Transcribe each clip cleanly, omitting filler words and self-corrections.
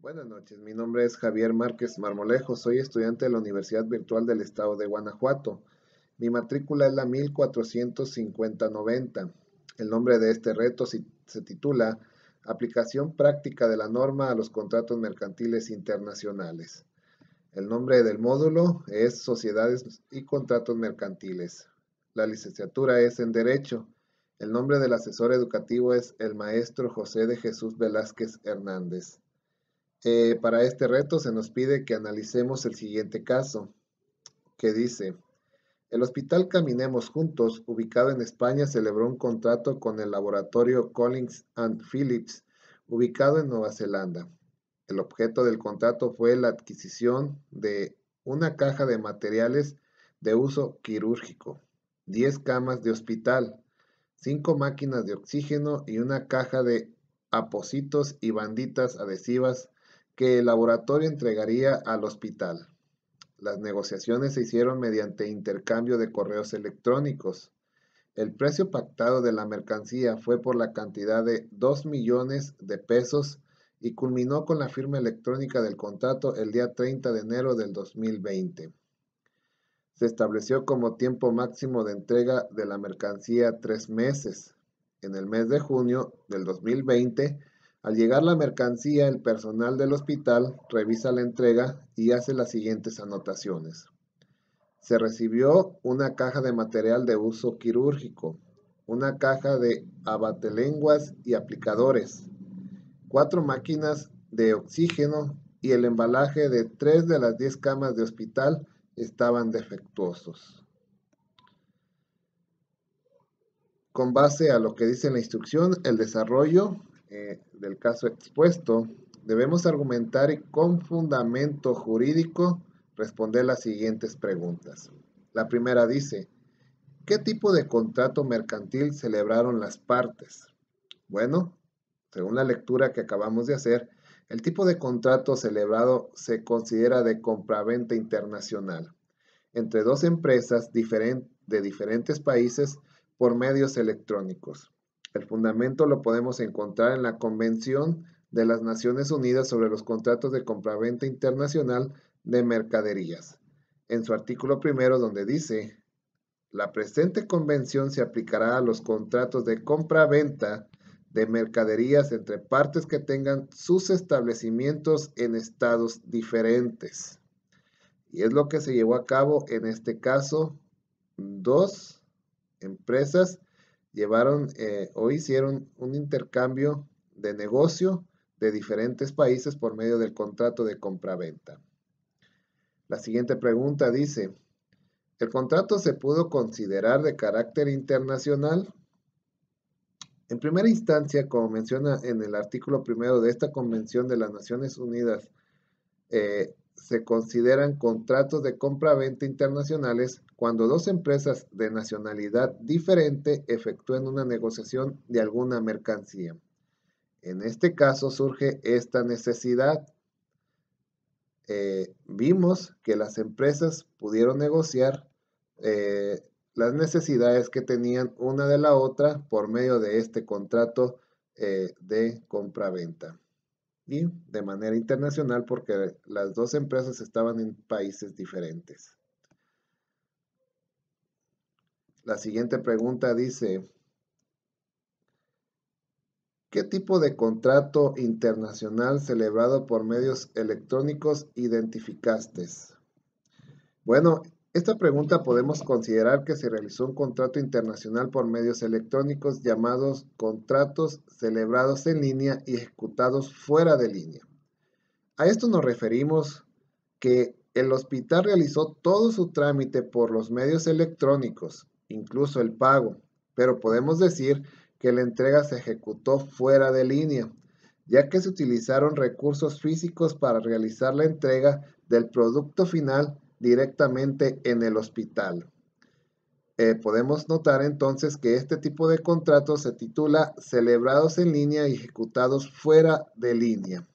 Buenas noches, mi nombre es Javier Márquez Marmolejo, soy estudiante de la Universidad Virtual del Estado de Guanajuato. Mi matrícula es la 145090. El nombre de este reto se titula Aplicación práctica de la norma a los contratos mercantiles internacionales. El nombre del módulo es Sociedades y Contratos Mercantiles. La licenciatura es en Derecho. El nombre del asesor educativo es el maestro José de Jesús Velázquez Hernández. Para este reto se nos pide que analicemos el siguiente caso, que dice, el Hospital Caminemos Juntos, ubicado en España, celebró un contrato con el laboratorio Collins and Phillips, ubicado en Nueva Zelanda. El objeto del contrato fue la adquisición de una caja de materiales de uso quirúrgico, 10 camas de hospital, 5 máquinas de oxígeno y una caja de apósitos y banditas adhesivas que el laboratorio entregaría al hospital. Las negociaciones se hicieron mediante intercambio de correos electrónicos. El precio pactado de la mercancía fue por la cantidad de 2 millones de pesos y culminó con la firma electrónica del contrato el día 30 de enero del 2020. Se estableció como tiempo máximo de entrega de la mercancía 3 meses. En el mes de junio del 2020, al llegar la mercancía, el personal del hospital revisa la entrega y hace las siguientes anotaciones. Se recibió una caja de material de uso quirúrgico, una caja de abatelenguas y aplicadores, 4 máquinas de oxígeno y el embalaje de 3 de las 10 camas de hospital estaban defectuosos. Con base a lo que dice la instrucción, el desarrollo del caso expuesto, debemos argumentar y con fundamento jurídico responder las siguientes preguntas. La primera dice, ¿qué tipo de contrato mercantil celebraron las partes? Bueno, según la lectura que acabamos de hacer, el tipo de contrato celebrado se considera de compraventa internacional entre dos empresas de diferentes países por medios electrónicos. El fundamento lo podemos encontrar en la Convención de las Naciones Unidas sobre los contratos de compraventa internacional de mercaderías, en su artículo primero donde dice, la presente convención se aplicará a los contratos de compra-venta de mercaderías entre partes que tengan sus establecimientos en estados diferentes. Y es lo que se llevó a cabo en este caso. Dos empresas llevaron o hicieron un intercambio de negocio de diferentes países por medio del contrato de compra-venta. La siguiente pregunta dice, ¿el contrato se pudo considerar de carácter internacional? En primera instancia, como menciona en el artículo primero de esta Convención de las Naciones Unidas, se consideran contratos de compra-venta internacionales cuando dos empresas de nacionalidad diferente efectúen una negociación de alguna mercancía. En este caso surge esta necesidad. Vimos que las empresas pudieron negociar las necesidades que tenían una de la otra por medio de este contrato de compra-venta y de manera internacional porque las dos empresas estaban en países diferentes. La siguiente pregunta dice, ¿qué tipo de contrato internacional celebrado por medios electrónicos identificaste? Bueno, esta pregunta podemos considerar que se realizó un contrato internacional por medios electrónicos llamados contratos celebrados en línea y ejecutados fuera de línea. A esto nos referimos que el hospital realizó todo su trámite por los medios electrónicos, incluso el pago, pero podemos decir que la entrega se ejecutó fuera de línea, ya que se utilizaron recursos físicos para realizar la entrega del producto final directamente en el hospital. Podemos notar entonces que este tipo de contratos se titula celebrados en línea y ejecutados fuera de línea.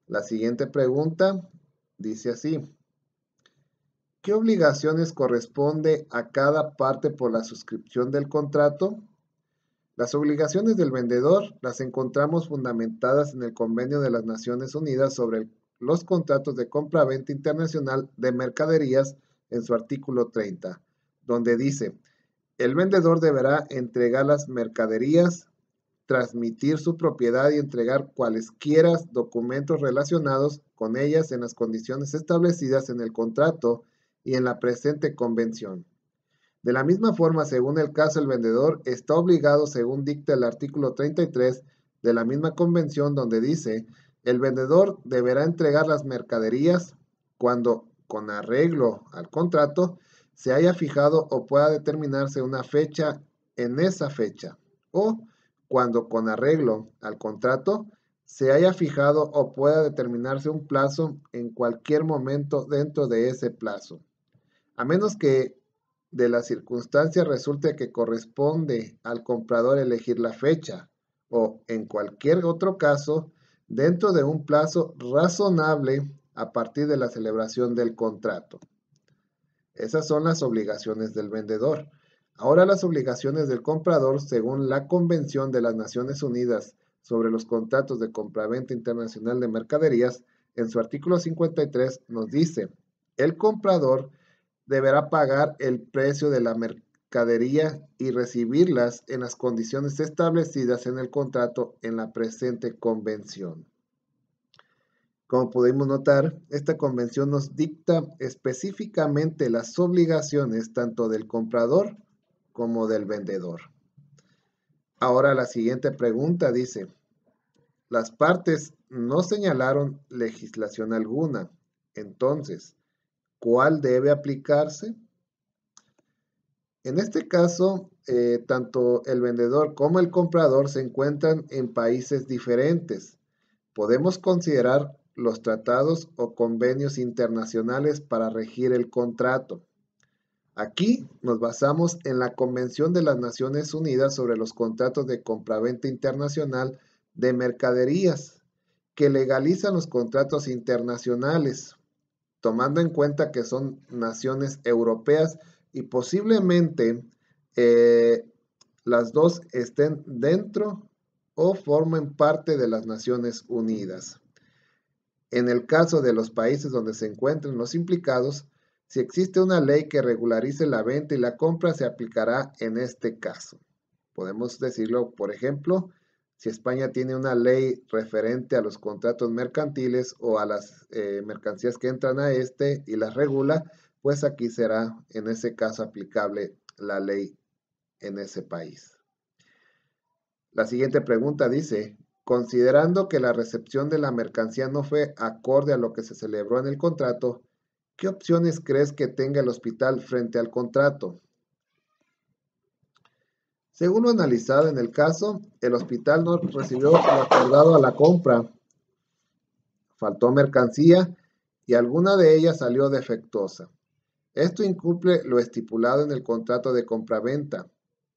La siguiente pregunta dice así, ¿qué obligaciones corresponde a cada parte por la suscripción del contrato? Las obligaciones del vendedor las encontramos fundamentadas en el Convenio de las Naciones Unidas sobre los contratos de compra-venta internacional de mercaderías en su artículo 30, donde dice: el vendedor deberá entregar las mercaderías, transmitir su propiedad y entregar cualesquiera documentos relacionados con ellas en las condiciones establecidas en el contrato y en la presente convención. De la misma forma, según el caso, el vendedor está obligado, según dicta el artículo 33 de la misma convención, donde dice: el vendedor deberá entregar las mercaderías cuando, con arreglo al contrato, se haya fijado o pueda determinarse una fecha en esa fecha, o cuando, con arreglo al contrato, se haya fijado o pueda determinarse un plazo en cualquier momento dentro de ese plazo, a menos que de la circunstancia resulte que corresponde al comprador elegir la fecha, o en cualquier otro caso, dentro de un plazo razonable a partir de la celebración del contrato. Esas son las obligaciones del vendedor. Ahora las obligaciones del comprador, según la Convención de las Naciones Unidas sobre los contratos de compraventa internacional de mercaderías, en su artículo 53 nos dice: el comprador deberá pagar el precio de la mercadería y recibirlas en las condiciones establecidas en el contrato en la presente convención. Como pudimos notar, esta convención nos dicta específicamente las obligaciones tanto del comprador como del vendedor. Ahora la siguiente pregunta dice: las partes no señalaron legislación alguna. Entonces, ¿cuál debe aplicarse? En este caso, tanto el vendedor como el comprador se encuentran en países diferentes. Podemos considerar los tratados o convenios internacionales para regir el contrato. Aquí nos basamos en la Convención de las Naciones Unidas sobre los contratos de compraventa internacional de mercaderías, que legalizan los contratos internacionales, tomando en cuenta que son naciones europeas y posiblemente las dos estén dentro o formen parte de las Naciones Unidas. En el caso de los países donde se encuentren los implicados, si existe una ley que regularice la venta y la compra, se aplicará en este caso. Podemos decirlo, por ejemplo, si España tiene una ley referente a los contratos mercantiles o a las mercancías que entran a este y las regula, pues aquí será en ese caso aplicable la ley en ese país. La siguiente pregunta dice: considerando que la recepción de la mercancía no fue acorde a lo que se celebró en el contrato, ¿qué opciones crees que tenga el hospital frente al contrato? Según lo analizado en el caso, el hospital no recibió lo acordado a la compra, faltó mercancía y alguna de ellas salió defectuosa. Esto incumple lo estipulado en el contrato de compraventa.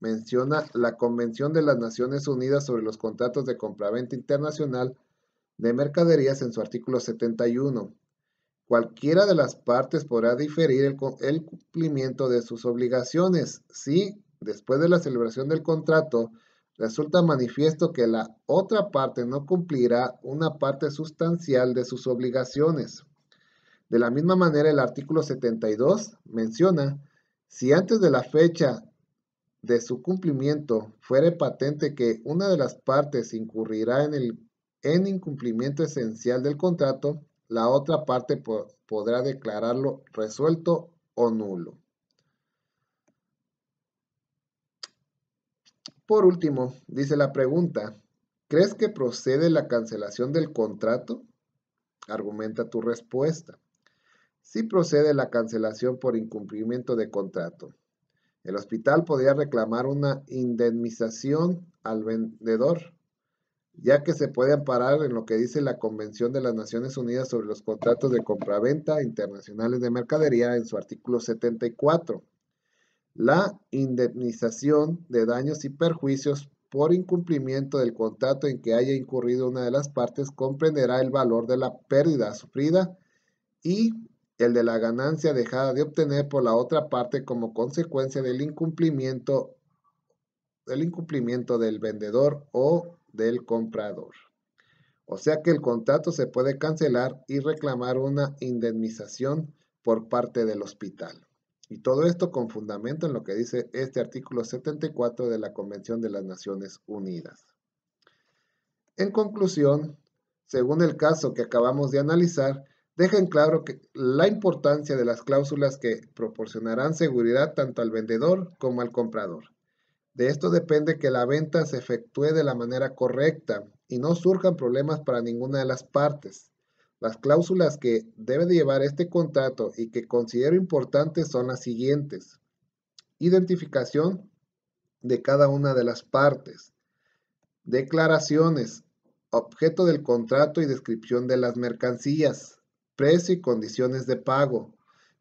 Menciona la Convención de las Naciones Unidas sobre los contratos de compraventa internacional de mercaderías en su artículo 71. Cualquiera de las partes podrá diferir el cumplimiento de sus obligaciones si, después de la celebración del contrato, resulta manifiesto que la otra parte no cumplirá una parte sustancial de sus obligaciones. De la misma manera, el artículo 72 menciona: si antes de la fecha de su cumplimiento fuere patente que una de las partes incurrirá en incumplimiento esencial del contrato, la otra parte podrá declararlo resuelto o nulo. Por último, dice la pregunta: ¿crees que procede la cancelación del contrato? Argumenta tu respuesta. Sí procede la cancelación por incumplimiento de contrato. El hospital podría reclamar una indemnización al vendedor, ya que se puede amparar en lo que dice la Convención de las Naciones Unidas sobre los contratos de compraventa internacionales de mercadería en su artículo 74. La indemnización de daños y perjuicios por incumplimiento del contrato en que haya incurrido una de las partes comprenderá el valor de la pérdida sufrida y el de la ganancia dejada de obtener por la otra parte como consecuencia del incumplimiento del incumplimiento del vendedor o del comprador. O sea que el contrato se puede cancelar y reclamar una indemnización por parte del hospital. Y todo esto con fundamento en lo que dice este artículo 74 de la Convención de las Naciones Unidas. En conclusión, según el caso que acabamos de analizar, deja en claro que la importancia de las cláusulas que proporcionarán seguridad tanto al vendedor como al comprador. De esto depende que la venta se efectúe de la manera correcta y no surjan problemas para ninguna de las partes. Las cláusulas que debe de llevar este contrato y que considero importantes son las siguientes. Identificación de cada una de las partes. Declaraciones. Objeto del contrato y descripción de las mercancías. Precio y condiciones de pago.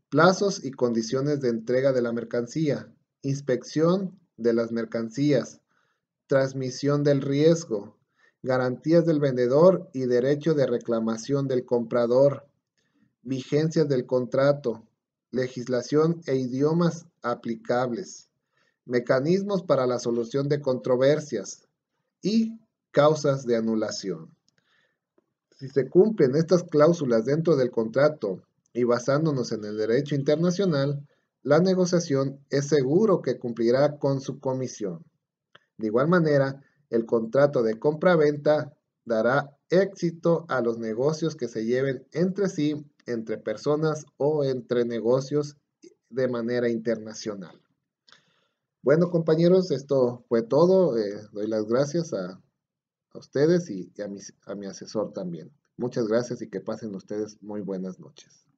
Plazos y condiciones de entrega de la mercancía. Inspección de las mercancías. Transmisión del riesgo. Garantías del vendedor y derecho de reclamación del comprador. Vigencias del contrato. Legislación e idiomas aplicables. Mecanismos para la solución de controversias y causas de anulación. Si se cumplen estas cláusulas dentro del contrato y basándonos en el derecho internacional, la negociación es seguro que cumplirá con su comisión. De igual manera, el contrato de compra-venta dará éxito a los negocios que se lleven entre sí, entre personas o entre negocios de manera internacional. Bueno, compañeros, esto fue todo. Doy las gracias a ustedes y a mi asesor también. Muchas gracias y que pasen ustedes muy buenas noches.